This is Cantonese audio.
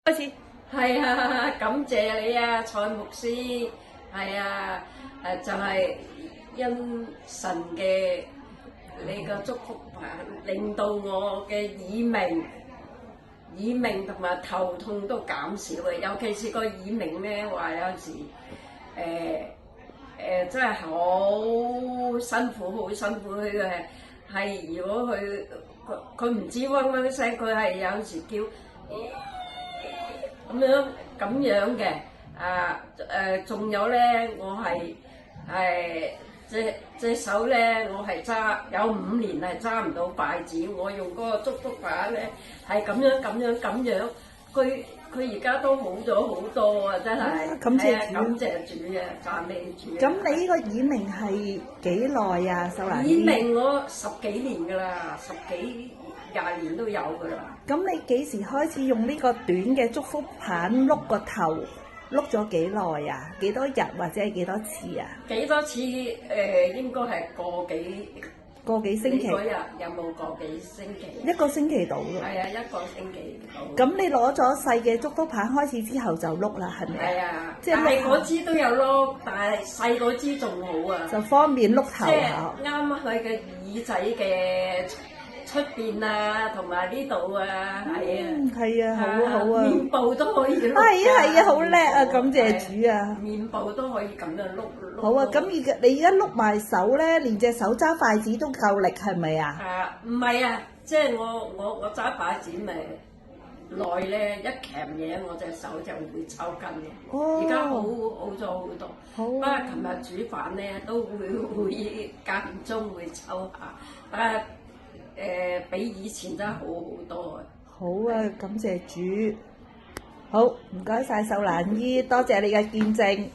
開始。係啊，感謝你啊，蔡牧師。係啊，就係因神嘅你個祝福令到我嘅耳鳴同埋頭痛都減少嘅，尤其是個耳鳴咧，話有時真係好辛苦，好辛苦佢嘅係，如果佢唔知嗡嗡聲，佢係有時叫咁樣嘅。仲有咧，我係隻手咧，我係有5年係揸唔到筷子，我用嗰個祝福牌咧係咁樣，佢而家都好咗好多啊！真係，感謝主，感謝主啊，讚美主。咁你呢個耳鳴係幾耐啊，秀蘭？耳鳴我10幾年㗎啦，10幾20年都有㗎啦。咁你幾時開始用呢個短嘅祝福棒碌個頭？碌咗幾耐啊？幾多日或者係幾多次啊？幾多次？應該係個幾星期。嗰日有冇個幾星期？1個星期到嘅。係啊，1個星期到。咁你攞咗細嘅祝福棒開始之後就碌啦，係咪？係啊，即係大嗰支都有碌，但係細嗰支仲好啊。就方便碌頭啊！即係啱佢嘅耳仔嘅出邊啊，同埋呢度啊，係啊，係啊，好啊，好啊，面部都可以碌。係啊，好叻啊！感謝主啊！面部都可以咁樣碌。好啊，咁你而家碌埋手咧，連隻手揸筷子都夠力，係咪啊？唔係啊，即係我揸筷子咪耐咧，一鉗嘢我隻手就會抽筋嘅。而家好咗好多。不過琴日煮飯咧都會間中會抽下。比以前真係好好多啊！好啊，感謝主。好，唔該晒秀蘭姨，多謝你嘅見證。